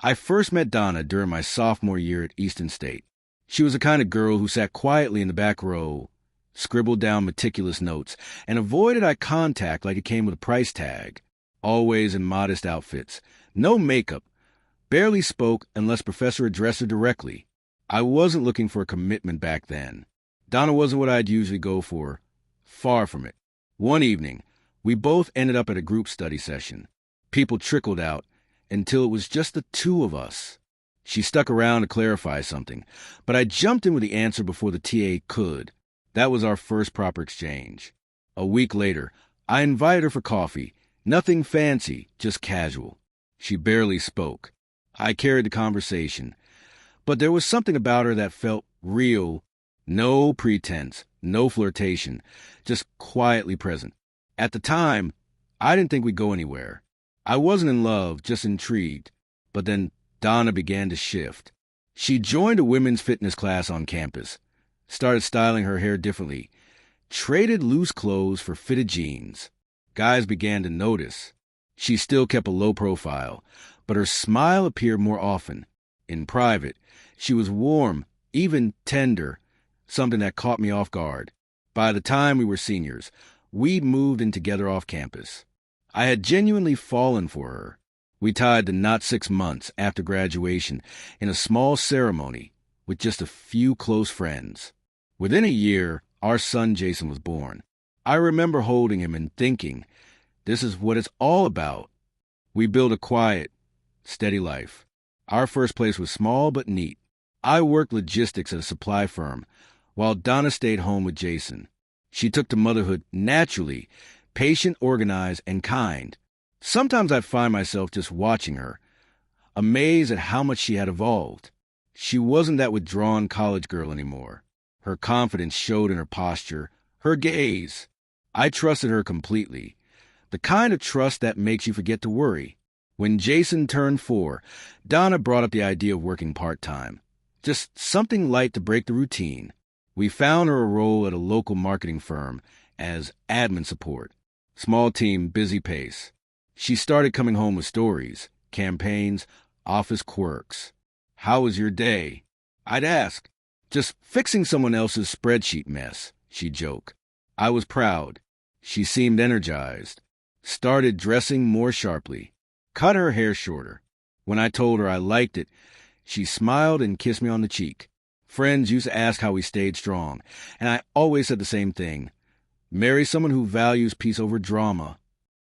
I first met Donna during my sophomore year at Easton State. She was the kind of girl who sat quietly in the back row, scribbled down meticulous notes, and avoided eye contact like it came with a price tag. Always in modest outfits. No makeup. Barely spoke unless Professor addressed her directly. I wasn't looking for a commitment back then. Donna wasn't what I'd usually go for. Far from it. One evening, we both ended up at a group study session. People trickled out until it was just the two of us. She stuck around to clarify something, but I jumped in with the answer before the TA could. That was our first proper exchange. A week later, I invited her for coffee. Nothing fancy, just casual. She barely spoke. I carried the conversation. But there was something about her that felt real. No pretense, no flirtation, just quietly present. At the time, I didn't think we'd go anywhere. I wasn't in love, just intrigued. But then Donna began to shift. She joined a women's fitness class on campus, started styling her hair differently, traded loose clothes for fitted jeans. Guys began to notice. She still kept a low profile, but her smile appeared more often. In private, she was warm, even tender, something that caught me off guard. By the time we were seniors, we'd moved in together off campus. I had genuinely fallen for her. We tied the knot 6 months after graduation in a small ceremony with just a few close friends. Within a year, our son Jason was born. I remember holding him and thinking, this is what it's all about. We built a quiet, steady life. Our first place was small but neat. I worked logistics at a supply firm, while Donna stayed home with Jason. She took to motherhood naturally, patient, organized, and kind. Sometimes I'd find myself just watching her, amazed at how much she had evolved. She wasn't that withdrawn college girl anymore. Her confidence showed in her posture, her gaze. I trusted her completely. The kind of trust that makes you forget to worry. When Jason turned 4, Donna brought up the idea of working part-time. Just something light to break the routine. We found her a role at a local marketing firm as admin support. Small team, busy pace. She started coming home with stories, campaigns, office quirks. How was your day? I'd ask. Just fixing someone else's spreadsheet mess, she'd joke. I was proud. She seemed energized. Started dressing more sharply. Cut her hair shorter. When I told her I liked it, she smiled and kissed me on the cheek. Friends used to ask how we stayed strong, and I always said the same thing. Marry someone who values peace over drama.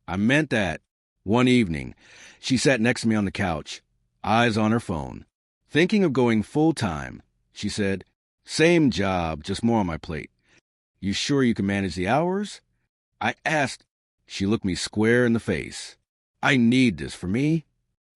I meant that. One evening, she sat next to me on the couch, eyes on her phone. Thinking of going full-time, she said, same job, just more on my plate. You sure you can manage the hours? I asked. She looked me square in the face. I need this for me.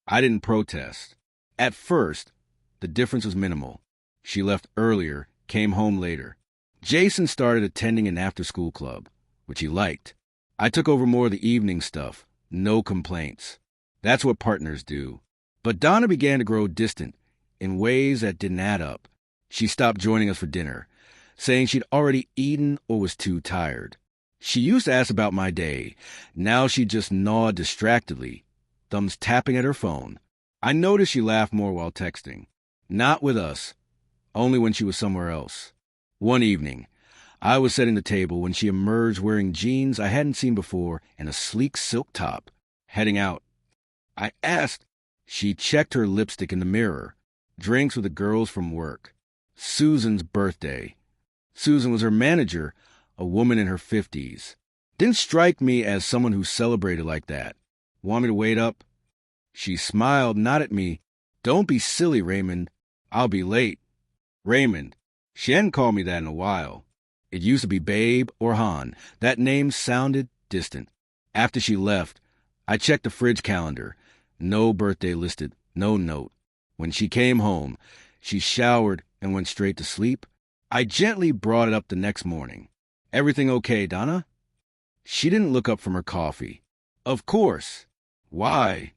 I didn't protest. At first, the difference was minimal. She left earlier, came home later. Jason started attending an after-school club, which he liked. I took over more of the evening stuff. No complaints. That's what partners do. But Donna began to grow distant in ways that didn't add up. She stopped joining us for dinner, saying she'd already eaten or was too tired. She used to ask about my day. Now she just gnawed distractedly, thumbs tapping at her phone. I noticed she laughed more while texting. Not with us, only when she was somewhere else. One evening, I was setting the table when she emerged wearing jeans I hadn't seen before and a sleek silk top, heading out. I asked. She checked her lipstick in the mirror. Drinks with the girls from work. Susan's birthday. Susan was her manager, a woman in her 50s. Didn't strike me as someone who celebrated like that. Want me to wait up? She smiled, not at me. Don't be silly, Raymond. I'll be late. Raymond. She hadn't called me that in a while. It used to be Babe or Han. That name sounded distant. After she left, I checked the fridge calendar. No birthday listed, no note. When she came home, she showered and went straight to sleep. I gently brought it up the next morning. Everything okay, Donna? She didn't look up from her coffee. Of course. Why?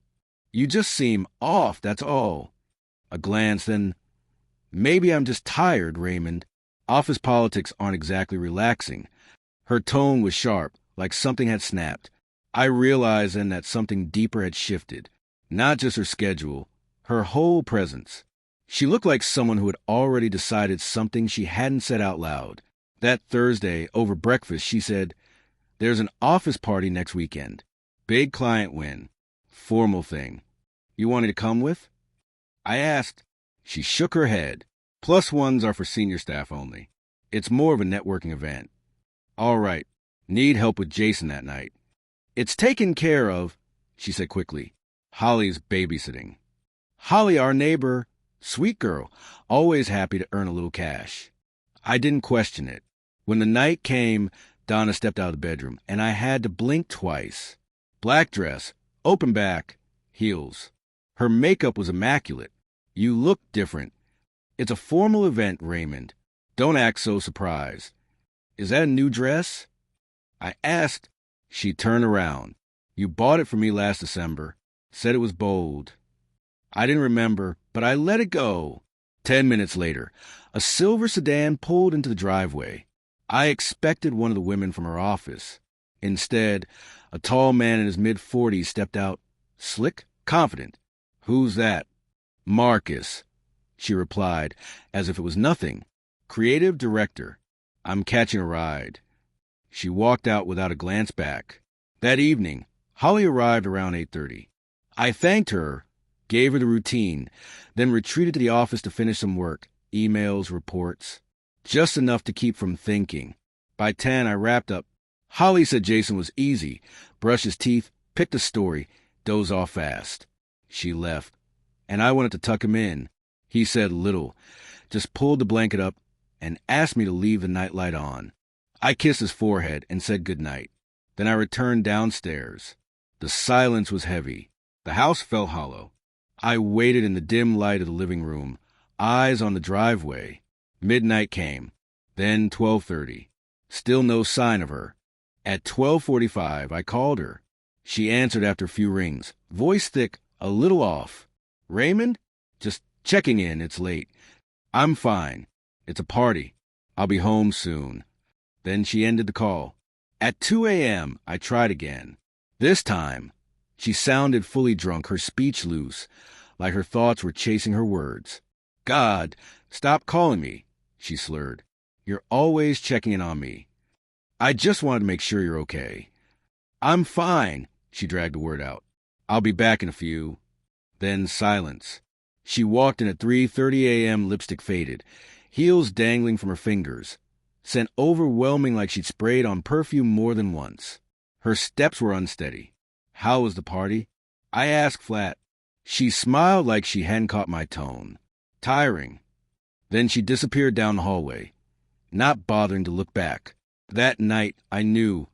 You just seem off, that's all. A glance, then, maybe I'm just tired, Raymond. Office politics aren't exactly relaxing. Her tone was sharp, like something had snapped. I realized then that something deeper had shifted. Not just her schedule, her whole presence. She looked like someone who had already decided something she hadn't said out loud. That Thursday, over breakfast, she said, "There's an office party next weekend. Big client win. Formal thing. You want me to come with?" I asked. She shook her head. "Plus ones are for senior staff only. It's more of a networking event." "All right. Need help with Jason that night." "It's taken care of," she said quickly. "Holly's babysitting." Holly, our neighbor, sweet girl, always happy to earn a little cash. I didn't question it. When the night came, Donna stepped out of the bedroom, and I had to blink twice. Black dress, open back, heels. Her makeup was immaculate. "You look different." "It's a formal event, Raymond. Don't act so surprised." "Is that a new dress?" I asked. She turned around. "You bought it for me last December. Said it was bold." I didn't remember, but I let it go. 10 minutes later, a silver sedan pulled into the driveway. I expected one of the women from her office. Instead, a tall man in his mid-40s stepped out, slick, confident. "Who's that?" "Marcus," she replied, as if it was nothing. "Creative director. I'm catching a ride." She walked out without a glance back. That evening, Holly arrived around 8:30. I thanked her, gave her the routine, then retreated to the office to finish some work, emails, reports. Just enough to keep from thinking. By 10, I wrapped up. Holly said Jason was easy, brushed his teeth, picked a story, dozed off fast. She left, and I wanted to tuck him in. He said little, just pulled the blanket up and asked me to leave the nightlight on. I kissed his forehead and said goodnight. Then I returned downstairs. The silence was heavy. The house felt hollow. I waited in the dim light of the living room, eyes on the driveway. Midnight came, then 12:30. Still no sign of her. At 12:45, I called her. She answered after a few rings, voice thick, a little off. "Raymond? Just checking in, it's late." "I'm fine. It's a party. I'll be home soon." Then she ended the call. At 2 a.m., I tried again. This time, she sounded fully drunk, her speech loose, like her thoughts were chasing her words. "God, stop calling me," she slurred. "You're always checking in on me. I just wanted to make sure you're okay." "I'm fine," she dragged the word out. "I'll be back in a few." Then silence. She walked in at 3:30 a.m., lipstick faded, heels dangling from her fingers, scent overwhelming like she'd sprayed on perfume more than once. Her steps were unsteady. "How was the party?" I asked flat. She smiled like she hadn't caught my tone. "Tiring." Then she disappeared down the hallway, not bothering to look back. That night, I knew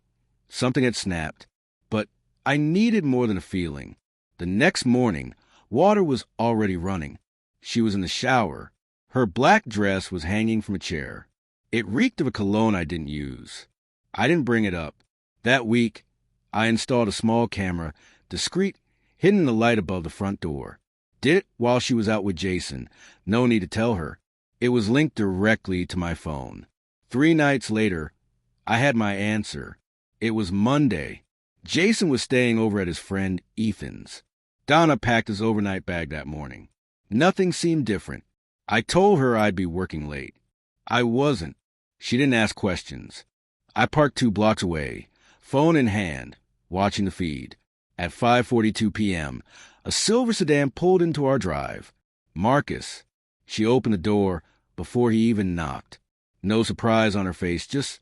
something had snapped, but I needed more than a feeling. The next morning, water was already running. She was in the shower. Her black dress was hanging from a chair. It reeked of a cologne I didn't use. I didn't bring it up. That week, I installed a small camera, discreet, hidden in the light above the front door. Did it while she was out with Jason. No need to tell her. It was linked directly to my phone. 3 nights later, I had my answer. It was Monday. Jason was staying over at his friend Ethan's. Donna packed his overnight bag that morning. Nothing seemed different. I told her I'd be working late. I wasn't. She didn't ask questions. I parked 2 blocks away, phone in hand, watching the feed. At 5:42 p.m., a silver sedan pulled into our drive. Marcus. She opened the door before he even knocked. No surprise on her face, just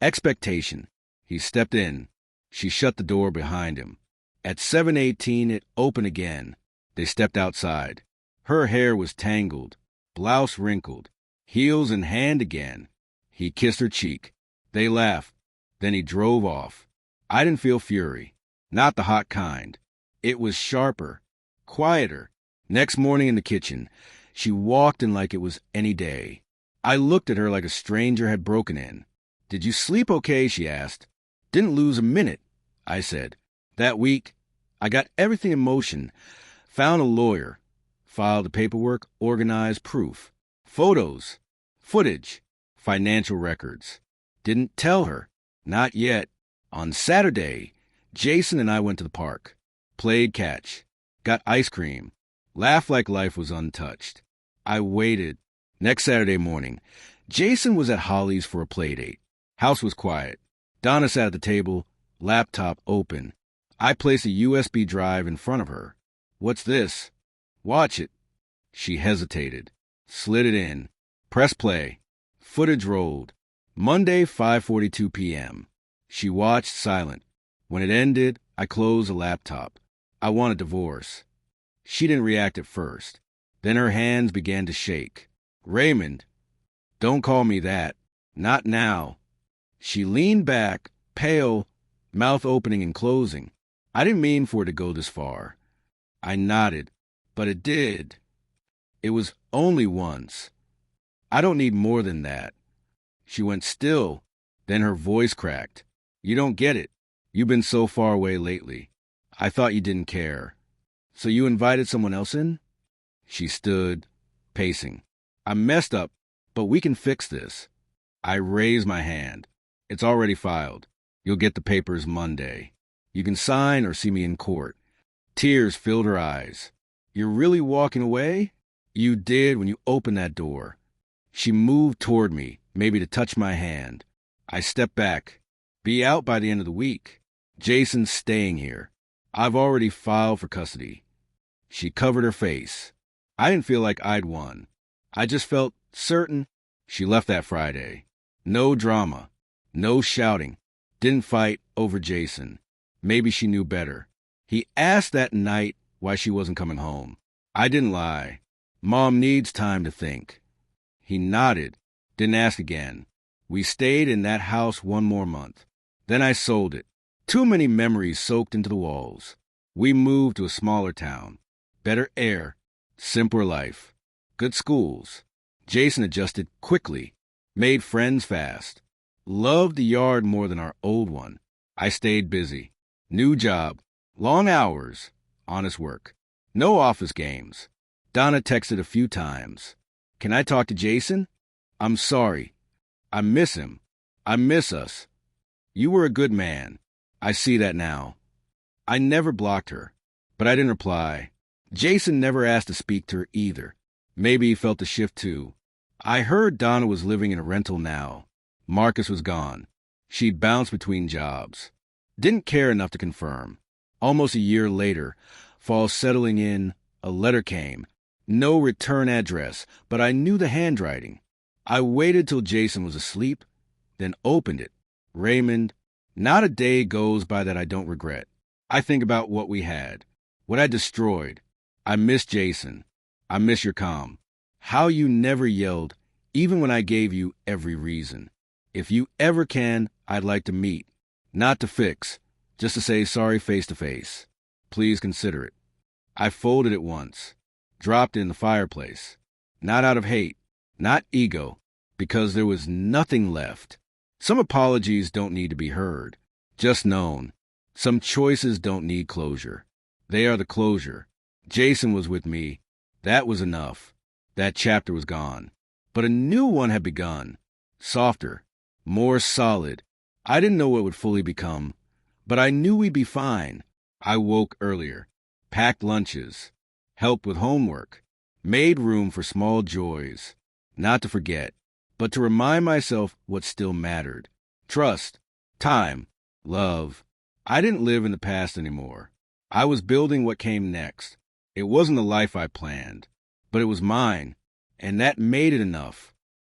expectation. He stepped in. She shut the door behind him. At 7:18, it opened again. They stepped outside. Her hair was tangled, blouse wrinkled, heels in hand again. He kissed her cheek. They laughed. Then he drove off. I didn't feel fury. Not the hot kind. It was sharper, quieter. Next morning in the kitchen, she walked in like it was any day. I looked at her like a stranger had broken in. "Did you sleep okay?" she asked. "Didn't lose a minute," I said. That week, I got everything in motion. Found a lawyer. Filed the paperwork, organized proof. Photos. Footage. Financial records. Didn't tell her. Not yet. On Saturday, Jason and I went to the park. Played catch. Got ice cream. Laughed like life was untouched. I waited. Next Saturday morning, Jason was at Holly's for a play date. House was quiet. Donna sat at the table, laptop open. I placed a USB drive in front of her. "What's this?" "Watch it." She hesitated. Slid it in. Press play. Footage rolled. Monday, 5:42 p.m. She watched silent. When it ended, I closed the laptop. I want a divorce. She didn't react at first. Then her hands began to shake. "Raymond, don't call me that. Not now." She leaned back, pale, mouth opening and closing. I didn't mean for it to go this far. I nodded, but it did. It was only once. I don't need more than that. She went still, then her voice cracked. "You don't get it. You've been so far away lately. I thought you didn't care. So you invited someone else in?" She stood, pacing. "I messed up, but we can fix this." I raised my hand. "It's already filed. You'll get the papers Monday. You can sign or see me in court." Tears filled her eyes. "You're really walking away?" "You did when you opened that door." She moved toward me, maybe to touch my hand. I stepped back. "Be out by the end of the week. Jason's staying here. I've already filed for custody." She covered her face. I didn't feel like I'd won. I just felt certain. She left that Friday. No drama. No shouting. Didn't fight over Jason. Maybe she knew better. He asked that night why she wasn't coming home. I didn't lie. "Mom needs time to think." He nodded. Didn't ask again. We stayed in that house one more month. Then I sold it. Too many memories soaked into the walls. We moved to a smaller town. Better air. Simpler life. Good schools. Jason adjusted quickly. Made friends fast. Loved the yard more than our old one. I stayed busy. New job. Long hours. Honest work. No office games. Donna texted a few times. "Can I talk to Jason? I'm sorry. I miss him. I miss us. You were a good man. I see that now." I never blocked her, but I didn't reply. Jason never asked to speak to her either. Maybe he felt the shift too. I heard Donna was living in a rental now. Marcus was gone. She'd bounced between jobs. Didn't care enough to confirm. Almost a year later, fall settling in, a letter came. No return address, but I knew the handwriting. I waited till Jason was asleep, then opened it. "Raymond, not a day goes by that I don't regret. I think about what we had, what I destroyed. I miss Jason. I miss your calm. How you never yelled, even when I gave you every reason. If you ever can, I'd like to meet. Not to fix, just to say sorry face to face. Please consider it." I folded it once, dropped it in the fireplace. Not out of hate, not ego, because there was nothing left. Some apologies don't need to be heard, just known. Some choices don't need closure. They are the closure. Jason was with me. That was enough. That chapter was gone. But a new one had begun. Softer, more solid. I didn't know what it would fully become, but I knew we'd be fine. I woke earlier, packed lunches, helped with homework, made room for small joys. Not to forget, but to remind myself what still mattered. Trust, time, love. I didn't live in the past anymore. I was building what came next. It wasn't the life I planned, but it was mine, and that made it enough.